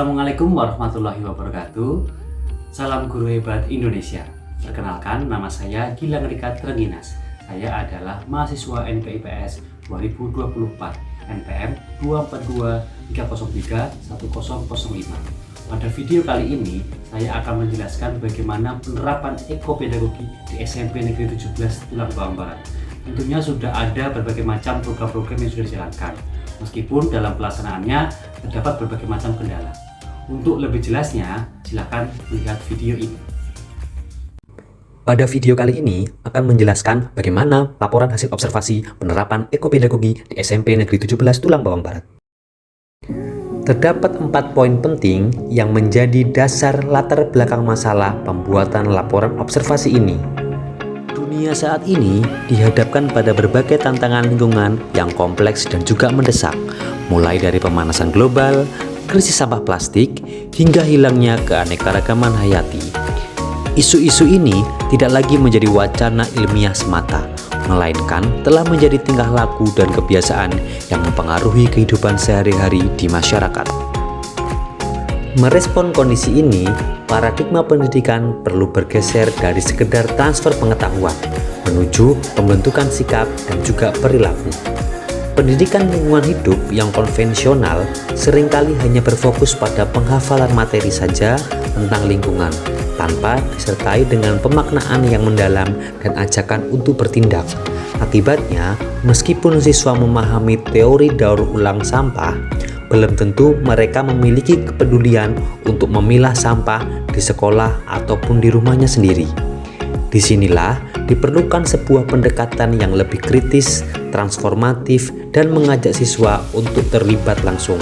Assalamualaikum warahmatullahi wabarakatuh. Salam guru hebat Indonesia. Perkenalkan, nama saya Gilang Rika Trenginas. Saya adalah mahasiswa NPIPS 2024 NPM 242-303-1005. Pada video kali ini, saya akan menjelaskan bagaimana penerapan ekopedagogi di SMP Negeri 17 Tulang Bawang Barat. Tentunya sudah ada berbagai macam program-program yang sudah dijalankan, meskipun dalam pelaksanaannya terdapat berbagai macam kendala. Untuk lebih jelasnya, silakan lihat video ini. Pada video kali ini akan menjelaskan bagaimana laporan hasil observasi penerapan ekopedagogi di SMP Negeri 17 Tulang Bawang Barat. Terdapat 4 poin penting yang menjadi dasar latar belakang masalah pembuatan laporan observasi ini. Dunia saat ini dihadapkan pada berbagai tantangan lingkungan yang kompleks dan juga mendesak, mulai dari pemanasan global, krisis sampah plastik, hingga hilangnya keanekaragaman hayati. Isu-isu ini tidak lagi menjadi wacana ilmiah semata, melainkan telah menjadi tingkah laku dan kebiasaan yang mempengaruhi kehidupan sehari-hari di masyarakat. Merespon kondisi ini, paradigma pendidikan perlu bergeser dari sekedar transfer pengetahuan menuju pembentukan sikap dan juga perilaku. Pendidikan lingkungan hidup yang konvensional seringkali hanya berfokus pada penghafalan materi saja tentang lingkungan, tanpa disertai dengan pemaknaan yang mendalam dan ajakan untuk bertindak. Akibatnya, meskipun siswa memahami teori daur ulang sampah, belum tentu mereka memiliki kepedulian untuk memilah sampah di sekolah ataupun di rumahnya sendiri. Disinilah diperlukan sebuah pendekatan yang lebih kritis, transformatif, dan mengajak siswa untuk terlibat langsung.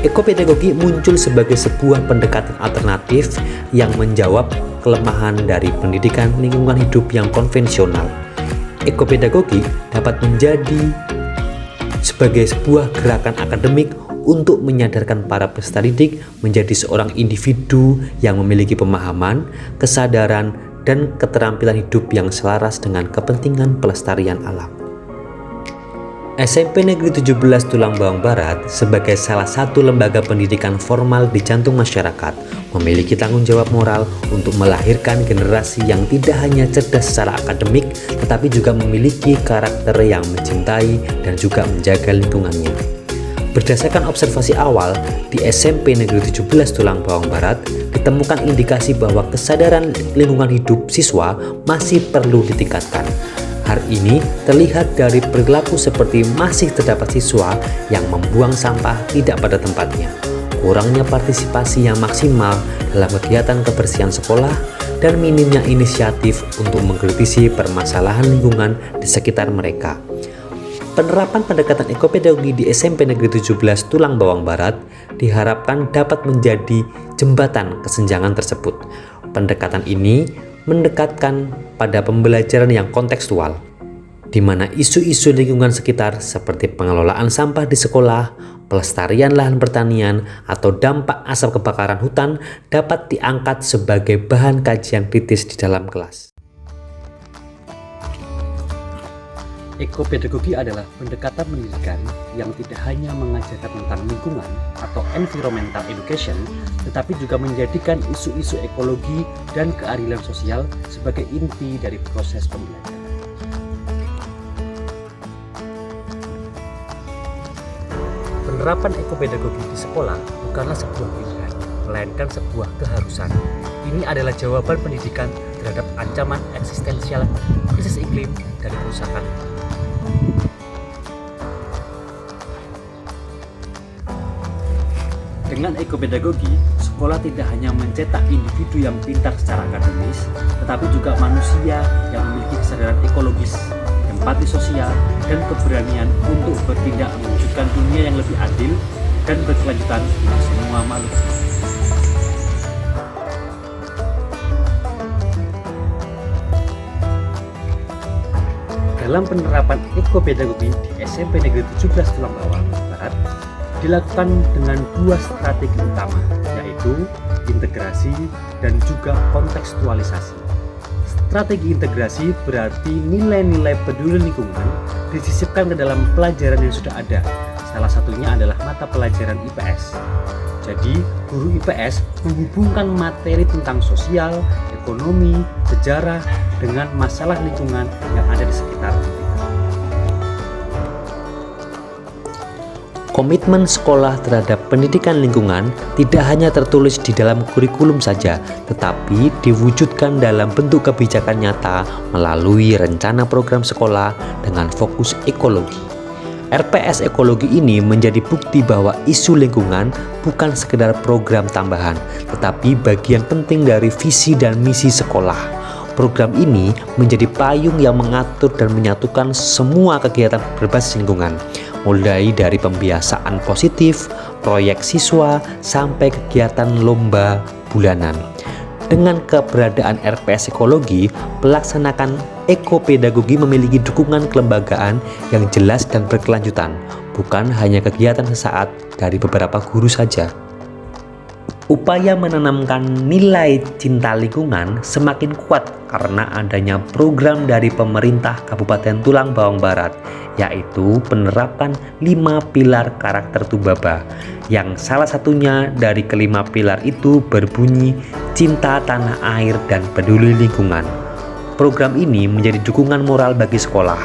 Ekopedagogi muncul sebagai sebuah pendekatan alternatif yang menjawab kelemahan dari pendidikan lingkungan hidup yang konvensional. Ekopedagogi dapat menjadi sebagai sebuah gerakan akademik untuk menyadarkan para peserta didik menjadi seorang individu yang memiliki pemahaman, kesadaran, dan keterampilan hidup yang selaras dengan kepentingan pelestarian alam. SMP Negeri 17 Tulang Bawang Barat sebagai salah satu lembaga pendidikan formal di jantung masyarakat memiliki tanggung jawab moral untuk melahirkan generasi yang tidak hanya cerdas secara akademik tetapi juga memiliki karakter yang mencintai dan juga menjaga lingkungannya. Berdasarkan observasi awal di SMP Negeri 17 Tulang Bawang Barat, ditemukan indikasi bahwa kesadaran lingkungan hidup siswa masih perlu ditingkatkan. Hal ini terlihat dari perilaku seperti masih terdapat siswa yang membuang sampah tidak pada tempatnya, kurangnya partisipasi yang maksimal dalam kegiatan kebersihan sekolah, dan minimnya inisiatif untuk mengkritisi permasalahan lingkungan di sekitar mereka. Penerapan pendekatan ekopedagogi di SMP Negeri 17 Tulang Bawang Barat diharapkan dapat menjadi jembatan kesenjangan tersebut. Pendekatan ini mendekatkan pada pembelajaran yang kontekstual, di mana isu-isu lingkungan sekitar seperti pengelolaan sampah di sekolah, pelestarian lahan pertanian, atau dampak asap kebakaran hutan dapat diangkat sebagai bahan kajian kritis di dalam kelas. Ekopedagogi adalah pendekatan pendidikan yang tidak hanya mengajarkan tentang lingkungan atau environmental education, tetapi juga menjadikan isu-isu ekologi dan keadilan sosial sebagai inti dari proses pembelajaran. Penerapan ekopedagogi di sekolah bukanlah sebuah pilihan, melainkan sebuah keharusan. Ini adalah jawaban pendidikan terhadap ancaman eksistensial krisis iklim dan kerusakan. Dengan ekopedagogi, sekolah tidak hanya mencetak individu yang pintar secara akademis, tetapi juga manusia yang memiliki kesadaran ekologis, empati sosial, dan keberanian untuk bertindak mewujudkan dunia yang lebih adil dan berkelanjutan untuk semua makhluk. Dalam penerapan ekopedagogi di SMP Negeri 17 Tulang Bawang Barat dilakukan dengan dua strategi utama, yaitu integrasi dan juga kontekstualisasi. Strategi integrasi berarti nilai-nilai peduli lingkungan disisipkan ke dalam pelajaran yang sudah ada, Salah satunya adalah mata pelajaran IPS. Jadi, guru IPS menghubungkan materi tentang sosial, ekonomi, sejarah dengan masalah lingkungan yang ada di sekitar kita. Komitmen sekolah terhadap pendidikan lingkungan tidak hanya tertulis di dalam kurikulum saja, tetapi diwujudkan dalam bentuk kebijakan nyata melalui rencana program sekolah dengan fokus ekologi. RPS ekologi ini menjadi bukti bahwa isu lingkungan bukan sekedar program tambahan, tetapi bagian penting dari visi dan misi sekolah. Program ini menjadi payung yang mengatur dan menyatukan semua kegiatan berbasis lingkungan, mulai dari pembiasaan positif, proyek siswa, sampai kegiatan lomba bulanan. Dengan keberadaan RPS ekologi, pelaksanaan ekopedagogi memiliki dukungan kelembagaan yang jelas dan berkelanjutan, bukan hanya kegiatan sesaat dari beberapa guru saja. Upaya menanamkan nilai cinta lingkungan semakin kuat karena adanya program dari pemerintah Kabupaten Tulang Bawang Barat, yaitu penerapan 5 pilar karakter Tubaba, yang salah satunya dari kelima pilar itu berbunyi cinta tanah air dan peduli lingkungan. Program ini menjadi dukungan moral bagi sekolah.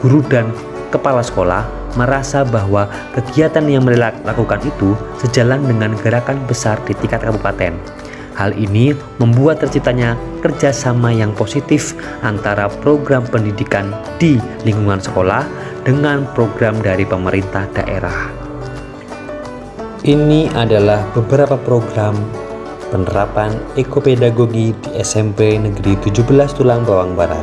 Guru dan kepala sekolah merasa bahwa kegiatan yang mereka lakukan itu sejalan dengan gerakan besar di tingkat kabupaten. Hal ini membuat terciptanya kerjasama yang positif antara program pendidikan di lingkungan sekolah dengan program dari pemerintah daerah. Ini adalah beberapa program penerapan ekopedagogi di SMP Negeri 17 Tulang Bawang Barat.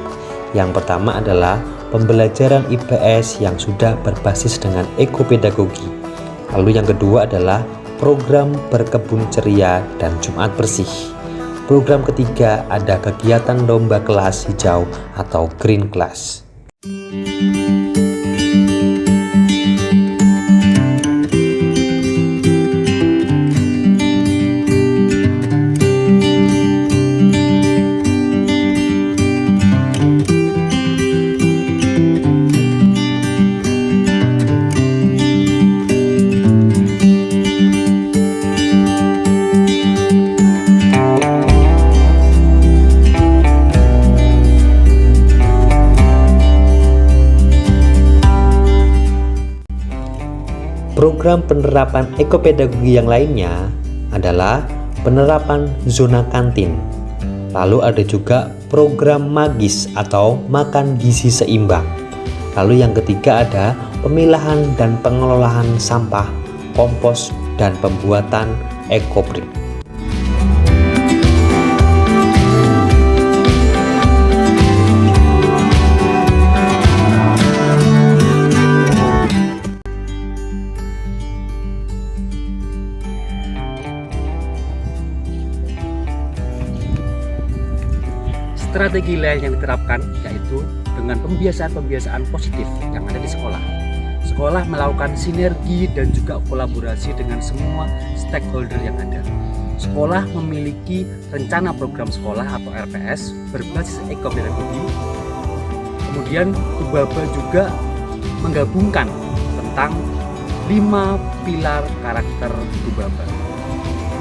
Yang pertama adalah pembelajaran IPS yang sudah berbasis dengan ekopedagogi. Lalu yang kedua adalah program berkebun ceria dan Jumat bersih. Program ketiga ada kegiatan lomba kelas hijau atau green class. Program penerapan ekopedagogi yang lainnya adalah penerapan zona kantin. Lalu ada juga program magis atau makan gizi seimbang. Lalu yang ketiga ada pemilahan dan pengelolaan sampah, kompos, dan pembuatan ekobrik. Strategi lain yang diterapkan yaitu dengan pembiasaan-pembiasaan positif yang ada di sekolah. Sekolah melakukan sinergi dan juga kolaborasi dengan semua stakeholder yang ada. Sekolah memiliki rencana program sekolah atau RPS berbasis ekopedagogi. Kemudian Tubaba juga menggabungkan tentang 5 pilar karakter Tubaba.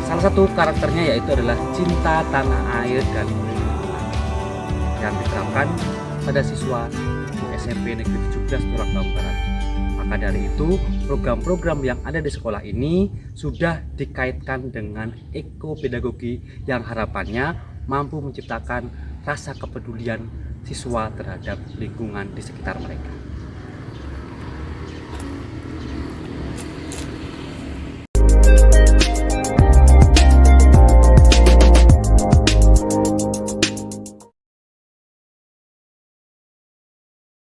Salah satu karakternya yaitu adalah cinta tanah air dan yang diterapkan pada siswa di SMP Negeri 17 Tulang Bawang Barat. Maka dari itu, program-program yang ada di sekolah ini sudah dikaitkan dengan ekopedagogi yang harapannya mampu menciptakan rasa kepedulian siswa terhadap lingkungan di sekitar mereka.